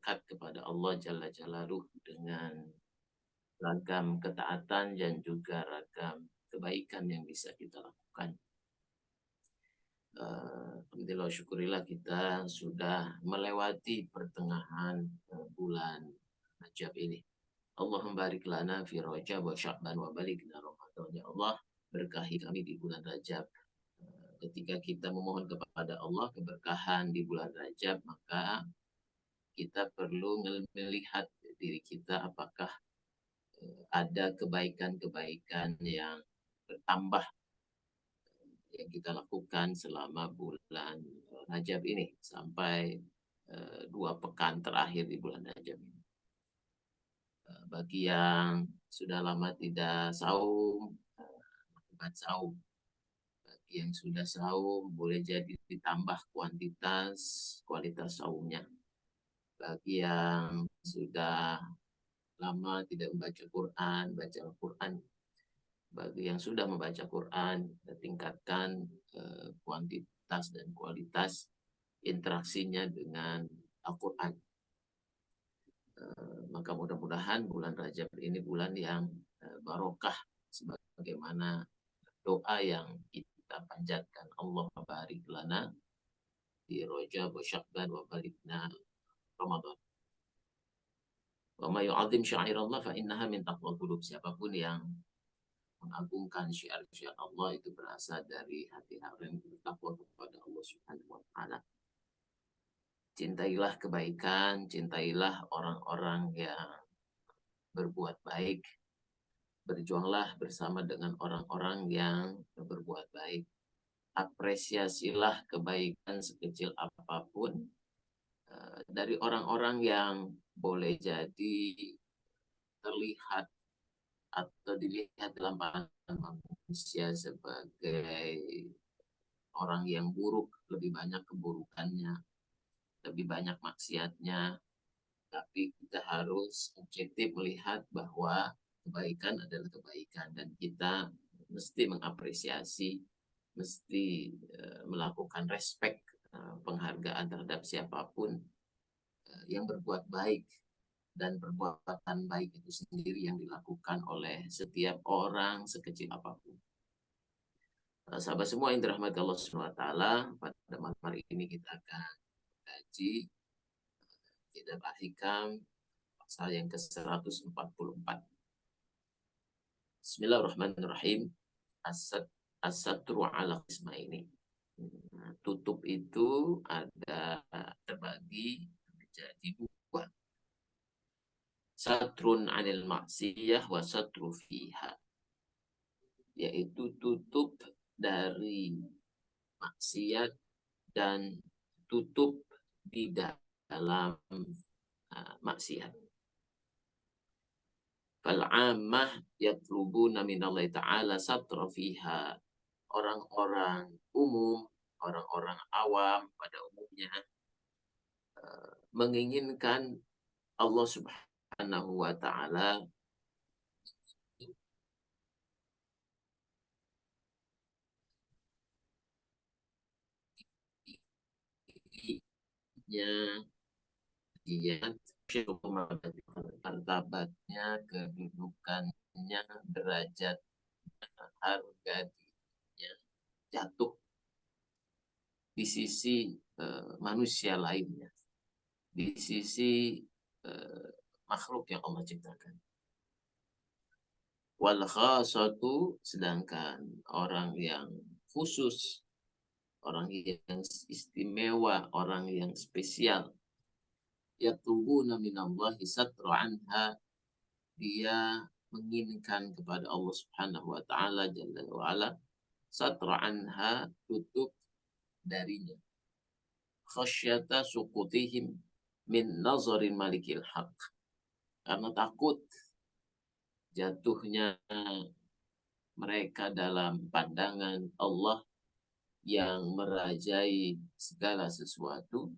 dekat kepada Allah Jalla Jalaluh dengan ragam ketaatan dan juga ragam kebaikan yang bisa kita lakukan. Alhamdulillah, syukurillah kita sudah melewati pertengahan bulan Rajab ini. Allahumma barik lana fi Rajab wa Sya'ban wa balighna Ramadan. Ya Allah, berkahi kami di bulan Rajab. Ketika kita memohon kepada Allah keberkahan di bulan Rajab, maka kita perlu melihat diri kita apakah ada kebaikan-kebaikan yang bertambah yang kita lakukan selama bulan Rajab ini sampai 2 pekan terakhir di bulan Rajab ini. Bagi yang sudah lama tidak saum, lakukan saum. Bagi yang sudah saum, boleh jadi ditambah kualitas saumnya. Bagi yang sudah lama tidak membaca Quran, baca Al-Quran. Bagi yang sudah membaca Quran, tingkatkan kuantitas dan kualitas interaksinya dengan Al-Quran. Maka mudah-mudahan bulan Rajab ini bulan yang barokah sebagaimana doa yang kita panjatkan. Allah barik lana di Rajab wa Sya'ban wa balighna Ramadan. Wa may yu'azzim sya'airallah fa innaha min taqwal qulub. Siapapun yang mengagungkan syiar-syiar Allah itu berasal dari hati-hati yang bertakwa kepada Allah Subhanahu wa taala. Cintailah kebaikan, cintailah orang-orang yang berbuat baik. Berjuanglah bersama dengan orang-orang yang berbuat baik. Apresiasilah kebaikan sekecil apapun dari orang-orang yang boleh jadi terlihat atau dilihat dalam pandangan manusia sebagai orang yang buruk, lebih banyak keburukannya, lebih banyak maksiatnya. Tapi kita harus objektif melihat bahwa kebaikan adalah kebaikan dan kita mesti mengapresiasi, mesti melakukan respect, penghargaan terhadap siapapun yang berbuat baik, dan perbuatan baik itu sendiri yang dilakukan oleh setiap orang sekecil apapun. Sahabat semua yang dirahmati Allah SWT, pada malam hari ini kita akan kaji kitab Al-Hikam pasal yang ke-144. Bismillahirrahmanirrahim. As-satru ala qismaini. Tutup itu ada terbagi menjadi 2. Satrun anil maksiyah wa satru fiha. Yaitu tutup dari maksiat dan tutup di dalam maksiat. Fal'ammah yatlubuna minallahi ta'ala satra fiha. Orang-orang umum, orang-orang awam pada umumnya menginginkan Allah Subhanahu wa ta'ala dia martabatnya, kedudukannya, derajat, harga dirinya jatuh di sisi manusia lainnya, di sisi makhluk yang Allah ciptakan. Wal khasatu, sedangkan orang yang khusus, orang yang istimewa, orang yang spesial, yatlubuna minallahi satra anha, dia menginginkan kepada Allah Subhanahu wa taala jalla wa ala satra anha, tutup darinya, khasyata suqutihim min nazarin malikil haq, karena takut jatuhnya mereka dalam pandangan Allah yang merajai segala sesuatu,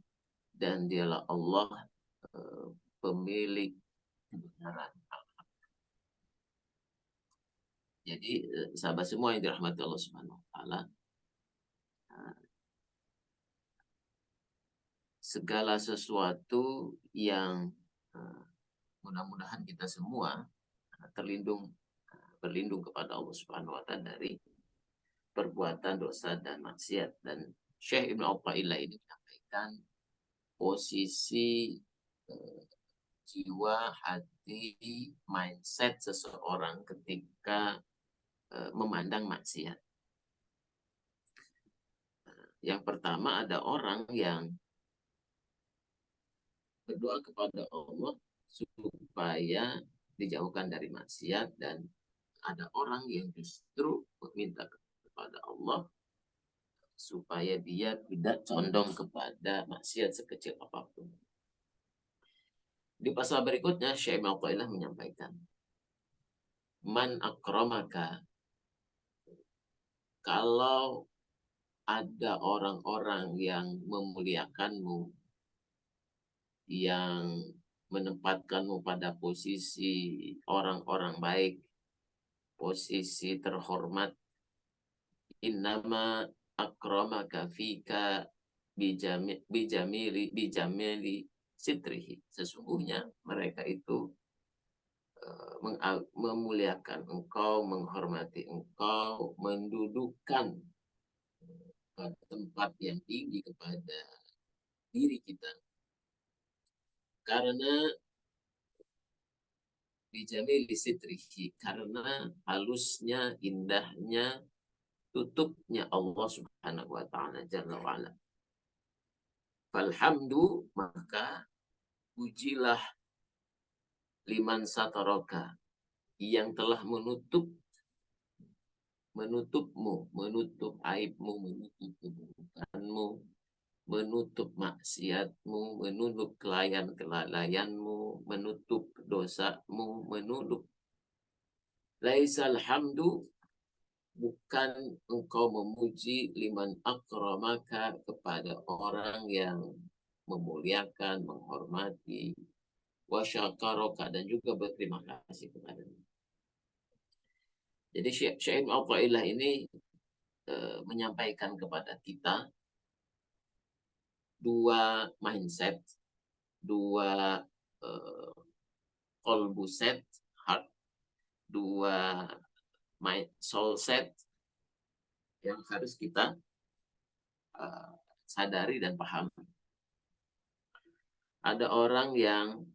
dan dialah Allah pemilik kebenaran. Jadi sahabat semua yang dirahmati Allah Subhanahu wa taala, segala sesuatu yang mudah-mudahan kita semua berlindung kepada Allah Subhanahu wa taala dari perbuatan dosa dan maksiat. Dan Syekh Ibnu Athaillah ini menyampaikan posisi jiwa, hati, mindset seseorang ketika memandang maksiat. Yang pertama, ada orang yang berdoa kepada Allah supaya dijauhkan dari maksiat, dan ada orang yang justru meminta kepada Allah supaya dia tidak condong kepada maksiat sekecil apapun. Di pasal berikutnya Syekh Mauqailah menyampaikan, man akramaka, kalau ada orang-orang yang memuliakanmu, yang menempatkanmu pada posisi orang-orang baik, posisi terhormat, innama akramaka fika bijamili sitrihi, sesungguhnya mereka itu memuliakan engkau, menghormati engkau, mendudukkan pada tempat yang tinggi kepada diri kita, karena bijamili sitrihi, karena halusnya, indahnya tutupnya Allah Subhanahu wa taala Jalla wa ala. Falhamdu, maka pujilah liman sataraka, yang telah menutupmu, menutup aibmu, menutup keburukanmu, menutup maksiatmu, menutup kelalaianmu, menutup dosamu, menutup. Laisal hamdu, bukan engkau memuji, liman akramaka, kepada orang yang memuliakan, menghormati, wasyakaraka, dan juga berterima kasih kepadanya. Jadi Syekh Athaillah ini menyampaikan kepada kita dua mindset, dua kolbu set, heart, dua soul set yang harus kita sadari dan pahami. Ada orang yang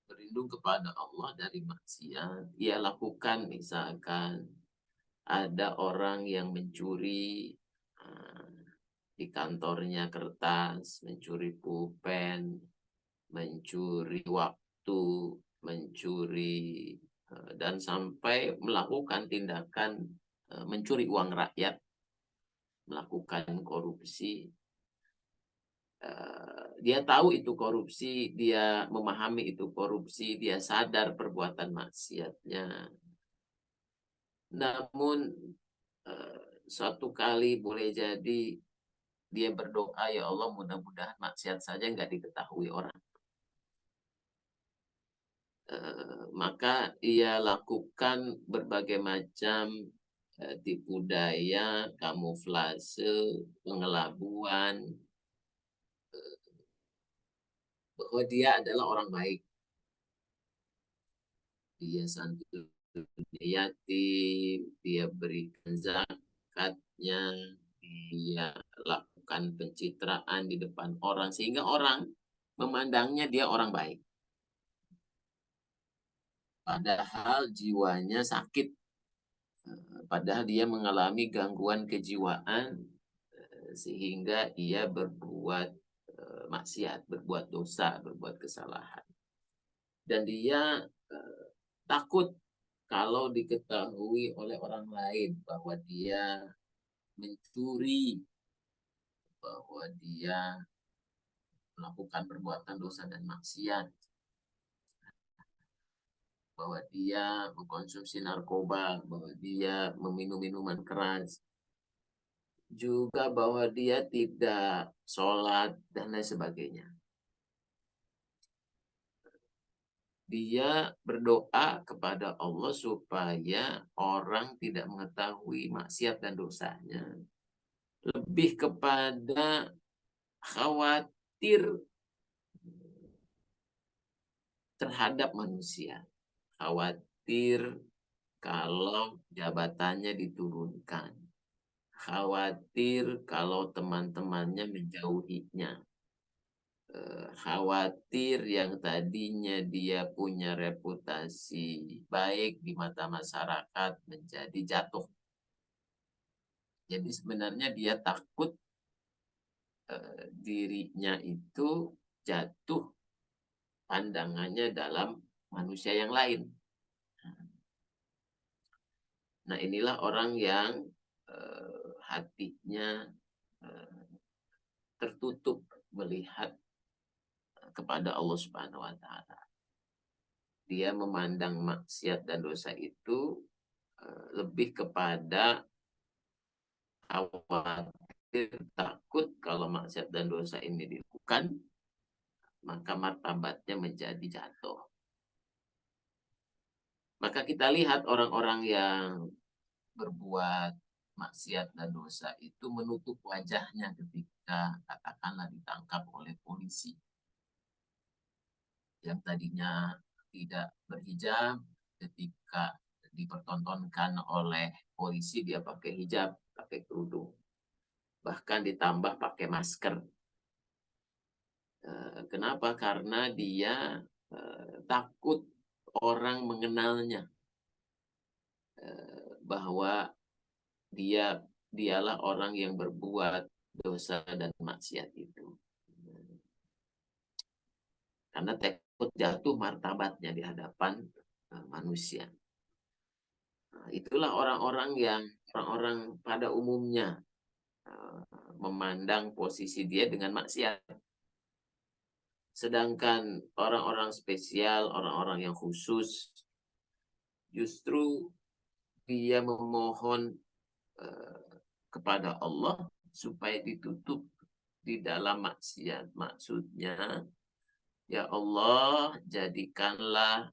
berlindung kepada Allah dari maksiat, ia lakukan, misalkan ada orang yang mencuri di kantornya kertas, mencuri pulpen, mencuri waktu, mencuri, dan sampai melakukan tindakan mencuri uang rakyat, melakukan korupsi. Dia tahu itu korupsi, dia memahami itu korupsi, dia sadar perbuatan maksiatnya. Namun suatu kali boleh jadi dia berdoa, ya Allah, mudah-mudahan maksiat saja nggak diketahui orang. Maka ia lakukan berbagai macam tipu daya, kamuflase, pengelabuan, bahwa dia adalah orang baik. Dia santuni yatim, dia berikan zakatnya, dia lakukan pencitraan di depan orang, sehingga orang memandangnya dia orang baik. Padahal jiwanya sakit, padahal dia mengalami gangguan kejiwaan, sehingga ia berbuat maksiat, berbuat dosa, berbuat kesalahan. Dan dia takut kalau diketahui oleh orang lain bahwa dia mencuri, bahwa dia melakukan perbuatan dosa dan maksiat, bahwa dia mengkonsumsi narkoba, bahwa dia meminum minuman keras, juga bahwa dia tidak sholat, dan lain sebagainya. Dia berdoa kepada Allah supaya orang tidak mengetahui maksiat dan dosanya. Lebih kepada khawatir terhadap manusia, khawatir kalau jabatannya diturunkan, khawatir kalau teman-temannya menjauhinya, khawatir yang tadinya dia punya reputasi baik di mata masyarakat menjadi jatuh. Jadi sebenarnya dia takut dirinya itu jatuh pandangannya dalam manusia yang lain. Nah, inilah orang yang hatinya tertutup melihat kepada Allah Subhanahu wa taala. Dia memandang maksiat dan dosa itu lebih kepada khawatir, takut kalau maksiat dan dosa ini dilakukan, maka martabatnya menjadi jatuh. Maka kita lihat orang-orang yang berbuat maksiat dan dosa itu menutup wajahnya ketika katakanlah ditangkap oleh polisi. Yang tadinya tidak berhijab, ketika dipertontonkan oleh polisi dia pakai hijab, pakai kerudung. Bahkan ditambah pakai masker. Kenapa? Karena dia takut orang mengenalnya. Bahwa dialah orang yang berbuat dosa dan maksiat itu. Karena takut jatuh martabatnya di hadapan manusia. Nah, itulah orang-orang yang orang-orang pada umumnya memandang posisi dia dengan maksiat. Sedangkan orang-orang spesial, orang-orang yang khusus, justru dia memohon kepada Allah supaya ditutup di dalam maksiat. Maksudnya, ya Allah, jadikanlah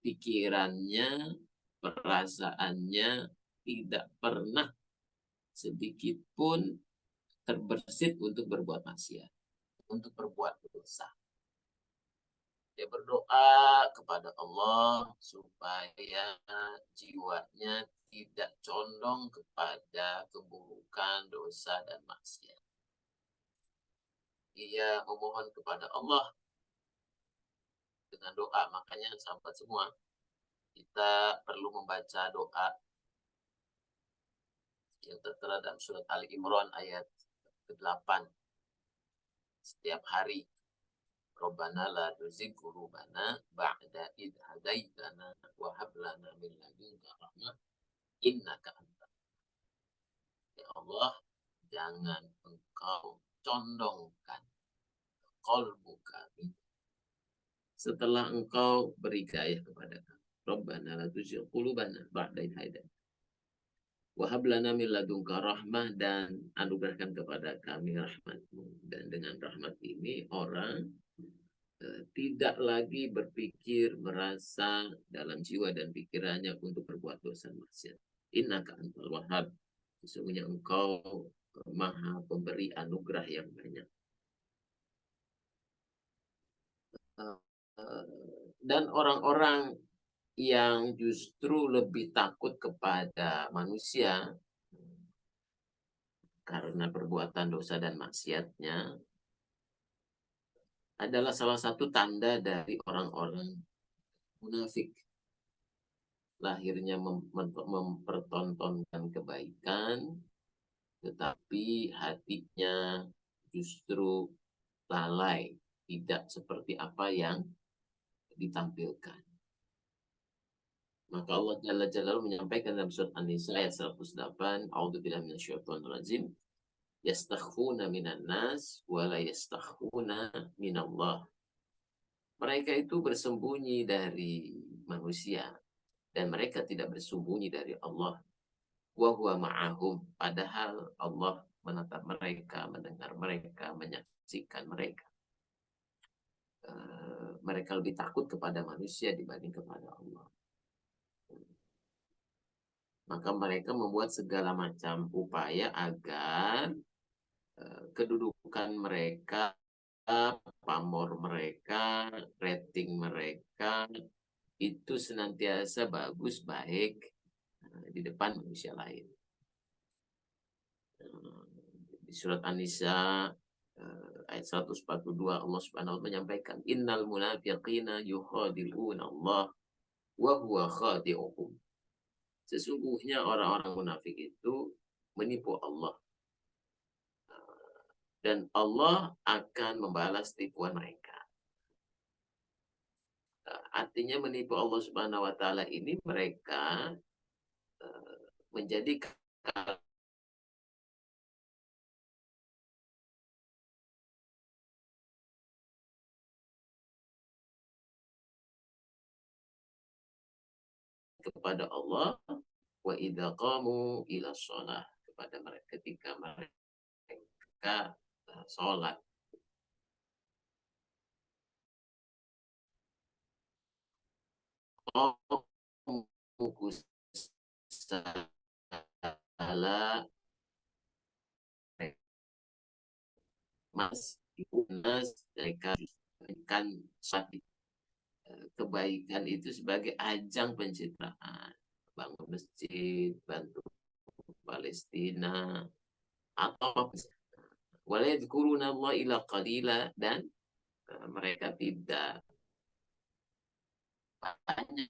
pikirannya, perasaannya tidak pernah sedikit pun terbersit untuk berbuat maksiat, untuk berbuat dosa. Dia berdoa kepada Allah supaya jiwanya tidak condong kepada keburukan, dosa, dan maksiat. Ia memohon kepada Allah dengan doa. Makanya sahabat semua, kita perlu membaca doa yang tertera dalam surat Ali Imran ayat ke-8 setiap hari. Rabbana la tuzigh qulubana ba'da idh hadaitana wa hab lana min ladunka rahmah innaka antal. Ya Allah, jangan engkau condongkan qalbu kami setelah engkau beri hidayah kepada kami. Rabbana la tuzigh qulubana ba'da idh hadaitana wa hab lana min ladunka rahmah, dan anugerahkan kepada kami rahmat-Mu. Dan dengan rahmat ini orang tidak lagi berpikir, merasa dalam jiwa dan pikirannya untuk berbuat dosa maksiat. Innaka antal wahhab, sesungguhnya engkau maha pemberi anugerah yang banyak. Dan orang-orang yang justru lebih takut kepada manusia karena perbuatan dosa dan maksiatnya adalah salah satu tanda dari orang-orang munafik. Lahirnya mempertontonkan kebaikan, tetapi hatinya justru lalai, tidak seperti apa yang ditampilkan. Maka Allah Jalla Jalaluhu menyampaikan dalam surat An-Nisa ayat 108, A'udzubillahi minasyaitonirrajim, yastakhfuna minan nas wa la yastakhfuna minallah. Mereka itu bersembunyi dari manusia dan mereka tidak bersembunyi dari Allah. Wa huwa ma'ahum, padahal Allah menatap mereka, mendengar mereka, menyaksikan mereka. Mereka lebih takut kepada manusia dibanding kepada Allah. Maka mereka membuat segala macam upaya agar kedudukan mereka, pamor mereka, rating mereka itu senantiasa bagus, baik di depan manusia lain. Di surat An-Nisa ayat 142 Allah Subhanahu wa taala menyampaikan innal munafiqina yukhadi'una Allah wa huwa khadi'uhum. Sesungguhnya orang-orang munafik itu menipu Allah dan Allah akan membalas tipuan mereka. Artinya menipu Allah Subhanahu wa taala ini mereka menjadi kepada Allah wa idza qamu ila shalah, kepada mereka ketika mereka sholat. Salah mas mereka kan kebaikan itu sebagai ajang pencitraan, bangun masjid, bantu Palestina, atau walayadkuruna Allah ila qalila, dan mereka tidak banyak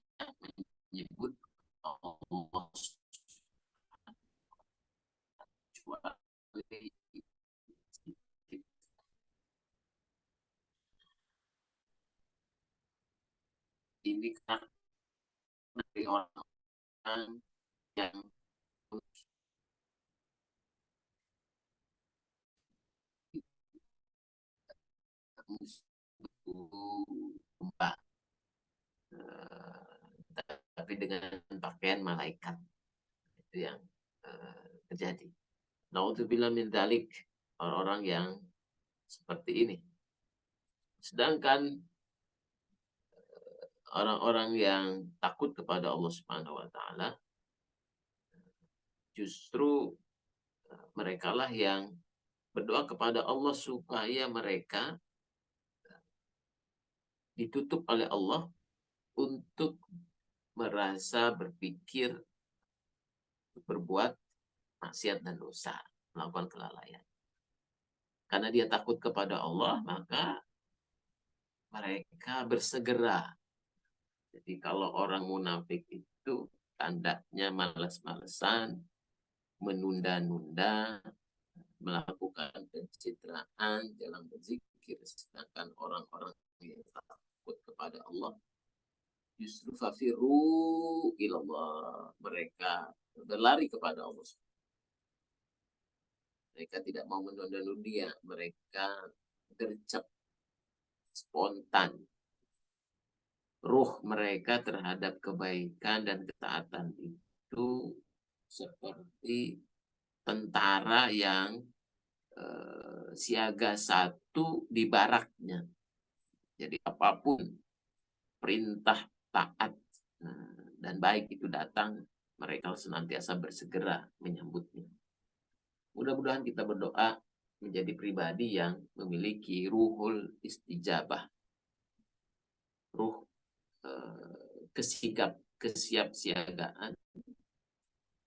menyebut Allah kecuali ini karena dari orang yang musuh, tapi dengan pakaian malaikat, itu yang terjadi. Naudzubillah min dzalik, orang-orang yang seperti ini. Sedangkan orang-orang yang takut kepada Allah Subhanahu wa taala justru mereka lah yang berdoa kepada Allah supaya mereka ditutup oleh Allah untuk merasa berpikir berbuat maksiat dan dosa, melakukan kelalaian. Karena dia takut kepada Allah, maka mereka bersegera. Jadi kalau orang munafik itu tandanya malas-malesan, menunda-nunda, melakukan pencitraan, jalan berzikir. Sedangkan orang-orang yang takut kepada Allah justru fafiru ilallah, mereka berlari kepada Allah. Mereka tidak mau menunda-nunda, mereka gercep, spontan. Ruh mereka terhadap kebaikan dan ketaatan itu seperti tentara yang siaga satu di baraknya. Jadi apapun perintah taat dan baik itu datang, mereka senantiasa bersegera menyambutnya. Mudah-mudahan kita berdoa menjadi pribadi yang memiliki ruhul istijabah, ruh kesiapsiagaan,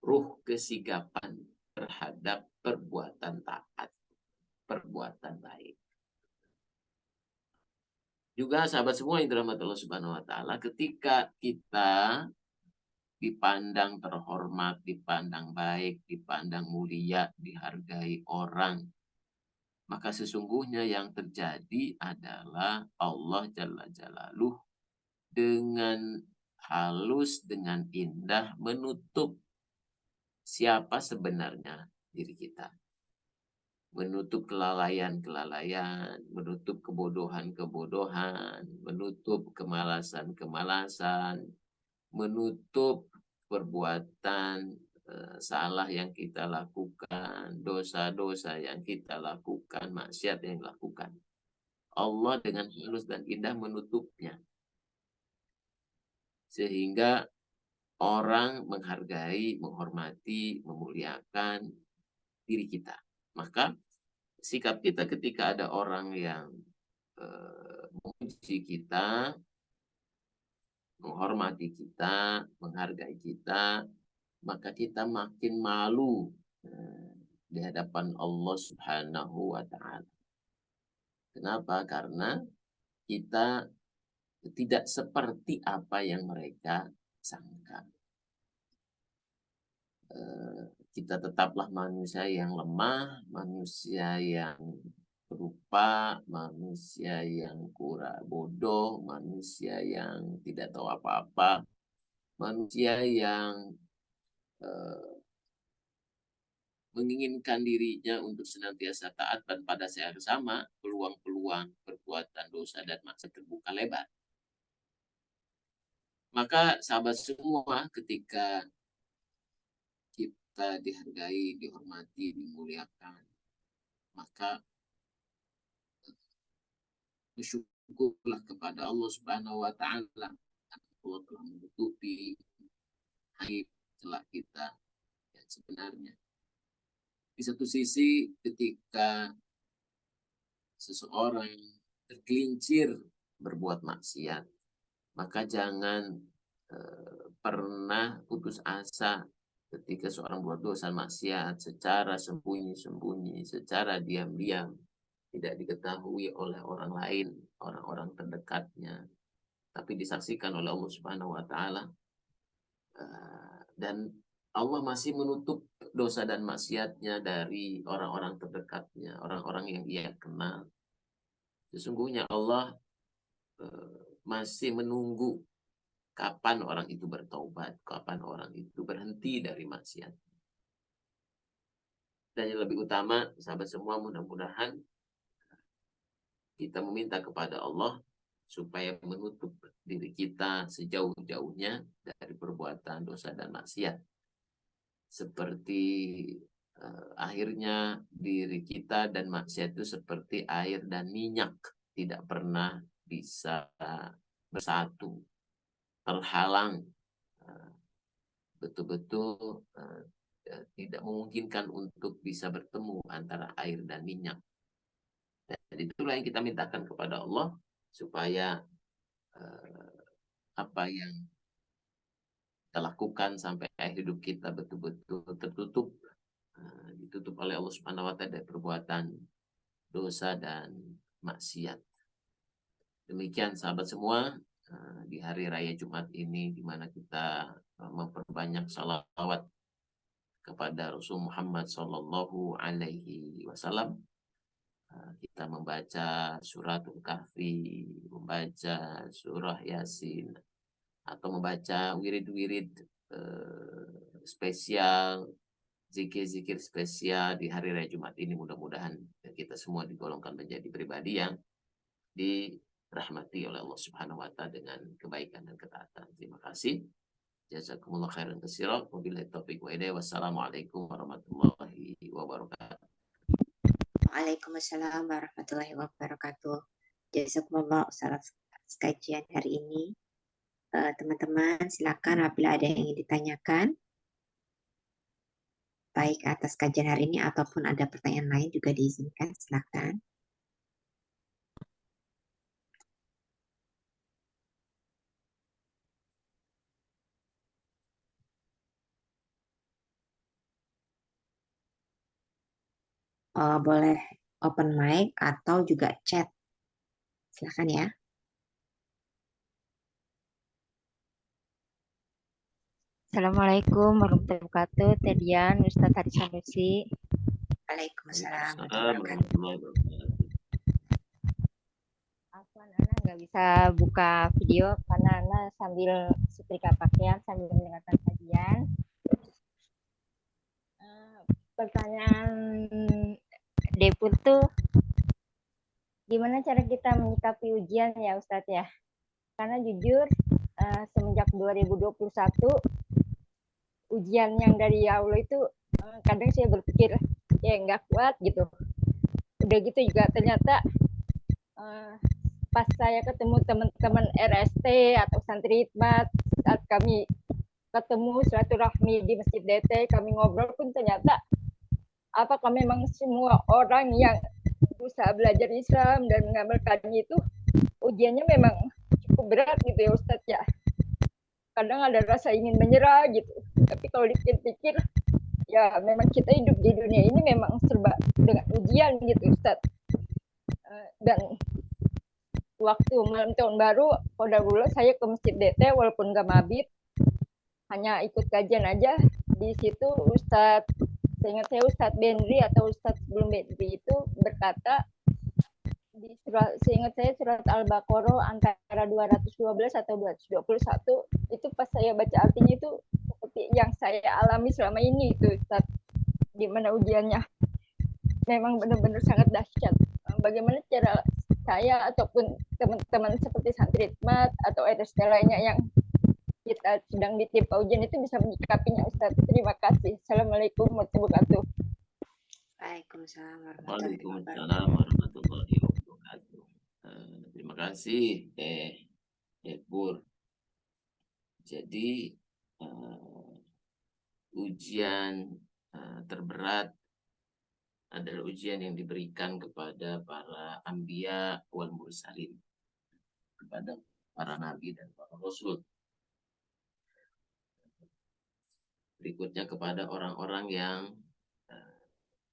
ruh kesigapan terhadap perbuatan taat, perbuatan baik. Juga sahabat semua yang dirahmati Allah Subhanahu wa taala, ketika kita dipandang terhormat, dipandang baik, dipandang mulia, dihargai orang, maka sesungguhnya yang terjadi adalah Allah Jalla Jalaluh dengan halus, dengan indah menutup siapa sebenarnya diri kita. Menutup kelalaian-kelalaian, menutup kebodohan-kebodohan, menutup kemalasan-kemalasan, menutup perbuatan salah yang kita lakukan, dosa-dosa yang kita lakukan, maksiat yang lakukan. Allah dengan halus dan indah menutupnya. Sehingga orang menghargai, menghormati, memuliakan diri kita. Maka sikap kita ketika ada orang yang memuji kita, menghormati kita, menghargai kita, maka kita makin malu di hadapan Allah Subhanahu wa Ta'ala. Kenapa? Karena kita tidak seperti apa yang mereka sangka. Kita tetaplah manusia yang lemah, manusia yang lupa, manusia yang kurang bodoh, manusia yang tidak tahu apa-apa, manusia yang menginginkan dirinya untuk senantiasa taat, dan pada saat yang sama peluang-peluang perbuatan dosa dan maksiat terbuka lebar. Maka sahabat semua, ketika kita dihargai, dihormati, dimuliakan, maka bersyukurlah kepada Allah Subhanahu wa Ta'ala. Allah telah menutupi aib celah kita yang sebenarnya. Di satu sisi, ketika seseorang tergelincir berbuat maksiat, maka jangan pernah putus asa ketika seorang buat dosa maksiat secara sembunyi-sembunyi, secara diam-diam, tidak diketahui oleh orang lain, orang-orang terdekatnya, tapi disaksikan oleh Allah Subhanahu wa Ta'ala. Dan Allah masih menutup dosa dan maksiatnya dari orang-orang terdekatnya, orang-orang yang ia kenal. Sesungguhnya Allah masih menunggu kapan orang itu bertaubat, kapan orang itu berhenti dari maksiat. Dan yang lebih utama, sahabat semua, mudah-mudahan kita meminta kepada Allah supaya menutup diri kita sejauh-jauhnya dari perbuatan dosa dan maksiat. Seperti akhirnya diri kita dan maksiat itu seperti air dan minyak, tidak pernah bisa bersatu, terhalang, betul-betul tidak memungkinkan untuk bisa bertemu antara air dan minyak. Dan itulah yang kita mintakan kepada Allah, supaya apa yang kita lakukan sampai akhir hidup kita betul-betul tertutup, ditutup oleh Allah Subhanahu wa Ta'ala dari perbuatan dosa dan maksiat. Demikian sahabat semua, di hari raya Jumat ini, di mana kita memperbanyak salawat kepada Rasul Muhammad Sallallahu Alaihi Wasallam. Kita membaca suratul Kahfi, membaca surah Yasin, atau membaca wirid-wirid spesial, zikir-zikir spesial di hari raya Jumat ini. Mudah-mudahan kita semua digolongkan menjadi pribadi yang dirahmati oleh Allah Subhanahu wa Ta'ala dengan kebaikan dan ketaatan. Terima kasih. Jazakumullah khairan katsiran. Wabillahi taufiq wa hidayah. Wassalamualaikum warahmatullahi wabarakatuh. Waalaikumsalam warahmatullahi wabarakatuh. Jazakumullah Ustaz kajian hari ini. Teman-teman silakan apabila ada yang ingin ditanyakan, baik atas kajian hari ini ataupun ada pertanyaan lain juga diizinkan, silakan. Boleh open mic atau juga chat. Silakan ya. Assalamualaikum warahmatullahi wabarakatuh. Tedian, Ustaz Hadi Sanusi. Waalaikumsalam warahmatullahi wabarakatuh. Afwan, Ana nggak bisa buka video karena Ana sambil setrika pakaian sambil mendengarkan kajian. Pertanyaan Deput tuh, gimana cara kita menyikapi ujian ya Ustadz ya? Karena jujur semenjak 2021 ujian yang dari Allah itu kadang saya berpikir ya nggak kuat gitu. Udah gitu juga ternyata pas saya ketemu teman-teman RST atau santri hikmat, saat kami ketemu silaturahmi di Masjid DT, kami ngobrol pun ternyata apakah memang semua orang yang berusaha belajar Islam dan mengamalkannya itu ujiannya memang cukup berat gitu ya Ustadz ya. Kadang ada rasa ingin menyerah gitu. Tapi kalau dipikir-pikir ya memang kita hidup di dunia ini memang serba dengan ujian gitu Ustadz. Dan waktu malam tahun baru, kodarullah saya ke Masjid DT walaupun gak mabit, hanya ikut kajian aja. Di situ Ustadz, seingat saya Ustadz Benri atau Ustadz sebelum Benri itu berkata, di surat, seingat saya surat Al-Baqarah antara 212 atau 221, itu pas saya baca artinya itu seperti yang saya alami selama ini itu Ustadz, di mana ujiannya memang benar-benar sangat dahsyat. Bagaimana cara saya ataupun teman-teman seperti santri Hikmat atau RST lainnya yang kita sedang ditimpa ujian itu bisa menyikapinya Ustaz. Terima kasih. Assalamualaikum warahmatullahi wabarakatuh. Waalaikumsalam warahmatullahi Waalaikumsalam wabarakatuh. warahmatullahi wabarakatuh. Terima kasih Pur. Jadi ujian terberat adalah ujian yang diberikan kepada para anbiya wal mursalin, kepada para nabi dan para rasul. Berikutnya kepada orang-orang yang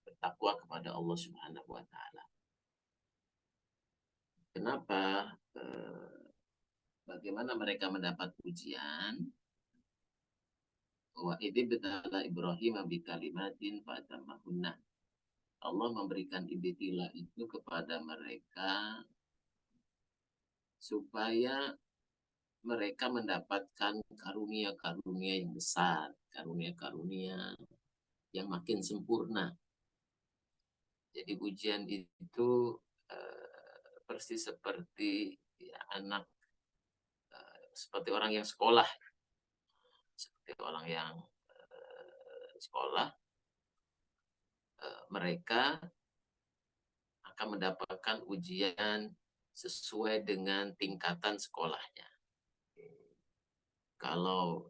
bertakwa kepada Allah Subhanahu wa taala. Kenapa? Bagaimana mereka mendapat ujian? Wa idibtala Ibrahim bi kalimatin fatamahunna. Allah memberikan ibtilah itu kepada mereka supaya mereka mendapatkan karunia-karunia yang besar, karunia-karunia yang makin sempurna. Jadi ujian itu persis seperti ya, anak, seperti orang yang sekolah, seperti orang yang sekolah, mereka akan mendapatkan ujian sesuai dengan tingkatan sekolahnya. Kalau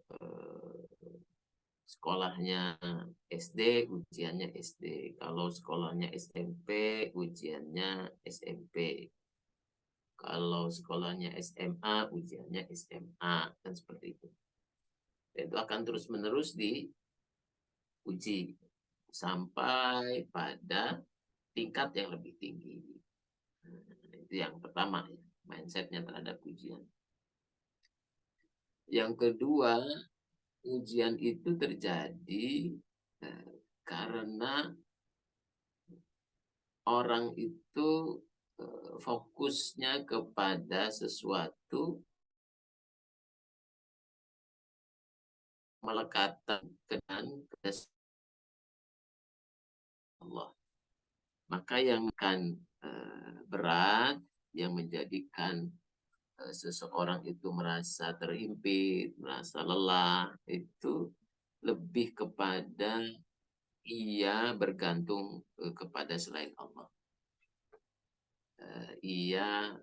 sekolahnya SD, ujiannya SD. Kalau sekolahnya SMP, ujiannya SMP. Kalau sekolahnya SMA, ujiannya SMA. Dan seperti itu. Dan itu akan terus-menerus diuji sampai pada tingkat yang lebih tinggi. Itu yang pertama, ya, mindsetnya terhadap ujian. Yang kedua, ujian itu terjadi karena orang itu fokusnya kepada sesuatu, melekatkan dengan Allah. Maka yang akan berat, yang menjadikan seseorang itu merasa terhimpit, merasa lelah, itu lebih kepada ia bergantung kepada selain Allah. Ia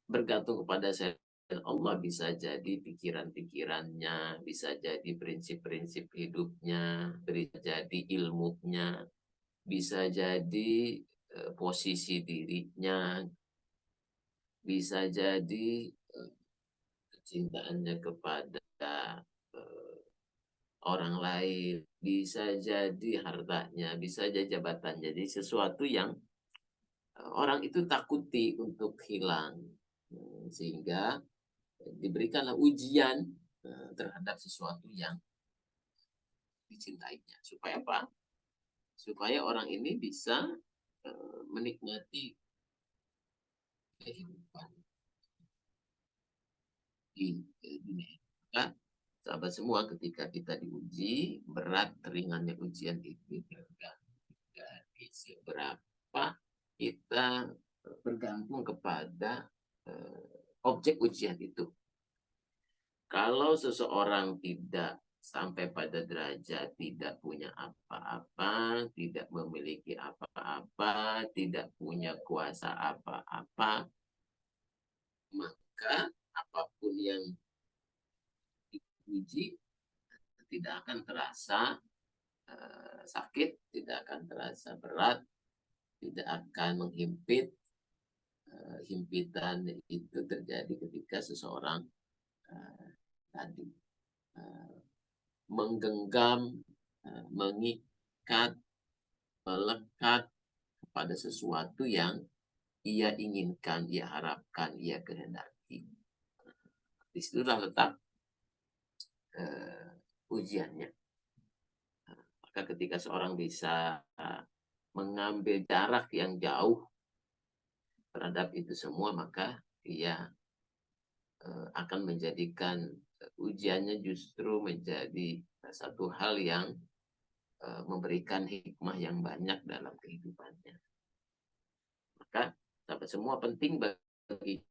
bergantung kepada selain Allah, bisa jadi pikiran-pikirannya, bisa jadi prinsip-prinsip hidupnya, bisa jadi ilmunya, bisa jadi posisi dirinya, bisa jadi kecintaannya kepada orang lain, bisa jadi hartanya, bisa jadi jabatannya. Jadi sesuatu yang orang itu takuti untuk hilang, sehingga diberikanlah ujian terhadap sesuatu yang dicintainya. Supaya apa? Supaya orang ini bisa menikmati kehidupan di dunia. Maka sahabat semua, ketika kita diuji, berat ringannya ujian itu tergantung dari seberapa kita bergantung kepada objek ujian itu. Kalau seseorang tidak sampai pada derajat tidak punya apa-apa, tidak memiliki apa-apa, tidak punya kuasa apa-apa, maka apapun yang diuji tidak akan terasa sakit, tidak akan terasa berat, tidak akan menghimpit. Himpitan itu terjadi ketika seseorang tadi menggenggam, mengikat, melekat pada sesuatu yang ia inginkan, ia harapkan, ia kehendaki. Disitulah letak ujiannya. Maka ketika seorang bisa mengambil jarak yang jauh terhadap itu semua, maka ia akan menjadikan ujiannya justru menjadi satu hal yang memberikan hikmah yang banyak dalam kehidupannya. Maka sahabat semua, penting bagi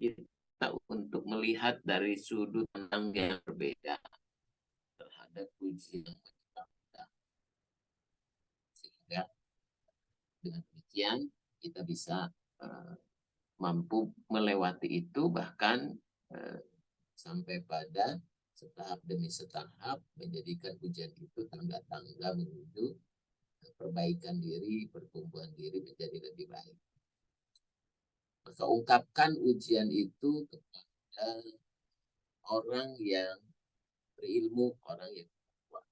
kita untuk melihat dari sudut pandang yang berbeda terhadap ujian kita. Sehingga dengan demikian kita bisa mampu melewati itu, bahkan sampai pada setahap demi setahap menjadikan ujian itu tangga-tangga menuju perbaikan diri, pertumbuhan diri menjadi lebih baik. Maka ungkapkan ujian itu kepada orang yang berilmu, orang yang kuat.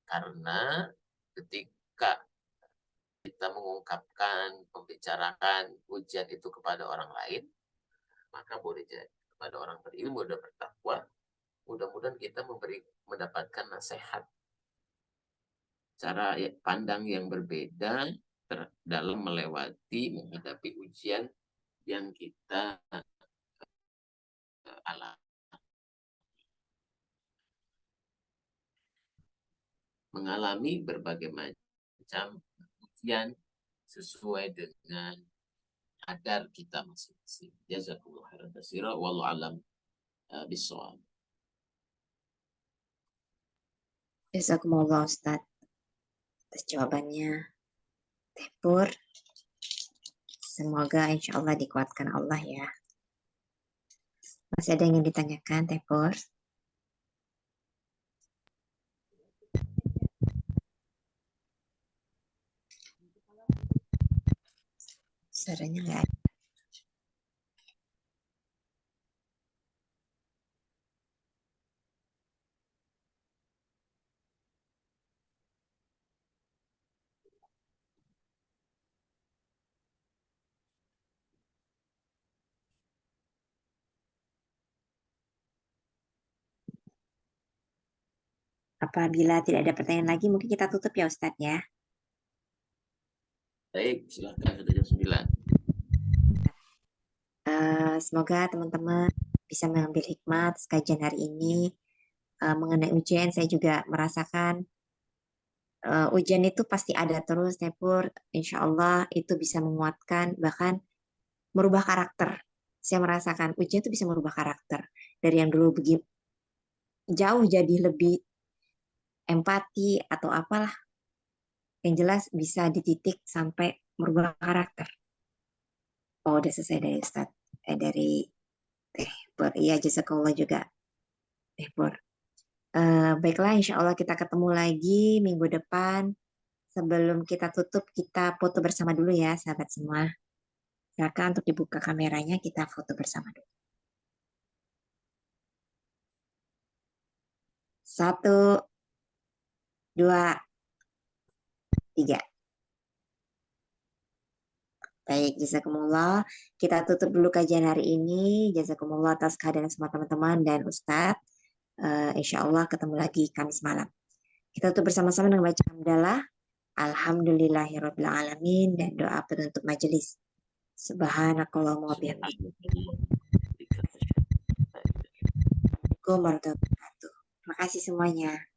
Karena ketika kita mengungkapkan, membicarakan ujian itu kepada orang lain, maka boleh jadi kepada orang berilmu dan bertakwa, mudah-mudahan kita mendapatkan nasihat, cara pandang yang berbeda dalam menghadapi ujian yang kita alami. Mengalami berbagai macam ujian sesuai dengan kadar kita masing-masing. Jazakumullah khairan katsira, wallahu alam bishawab. Jazakumullah Ustaz atas jawabannya. Teh Pur, semoga insya Allah dikuatkan Allah ya. Masih ada yang ingin ditanyakan, Teh Pur? Suaranya nggak ada. Apabila tidak ada pertanyaan lagi, mungkin kita tutup ya Ustadz ya. Baik, silakan, sudah jam 9. Semoga teman-teman bisa mengambil hikmat kajian hari ini. Mengenai ujian, saya juga merasakan ujian itu pasti ada terus, Teh Pur. Insya Allah itu bisa menguatkan, bahkan merubah karakter. Saya merasakan ujian itu bisa merubah karakter. Dari yang dulu begitu jauh jadi lebih empati atau apalah. Yang jelas bisa dititik sampai merubah karakter. Oh, udah selesai dari Ustadz. Dari Teh Pur. Iya, jazakallah juga, Teh Pur. Baiklah, insya Allah kita ketemu lagi minggu depan. Sebelum kita tutup, kita foto bersama dulu ya, sahabat semua. Silakan untuk dibuka kameranya, kita foto bersama dulu. 1, 2, 3. Baik, jazakumullah. Kita tutup dulu kajian hari ini. Jazakumullah atas kehadiran semua teman-teman dan Ustadz. Insya Allah ketemu lagi Kamis malam. Kita tutup bersama-sama dengan baca hamdalah. Alhamdulillahirabbil alamin dan doa penutup majelis. Subhanakallahumma wa bihamdika. Assalamualaikum warahmatullahi wabarakatuh. Terima kasih semuanya.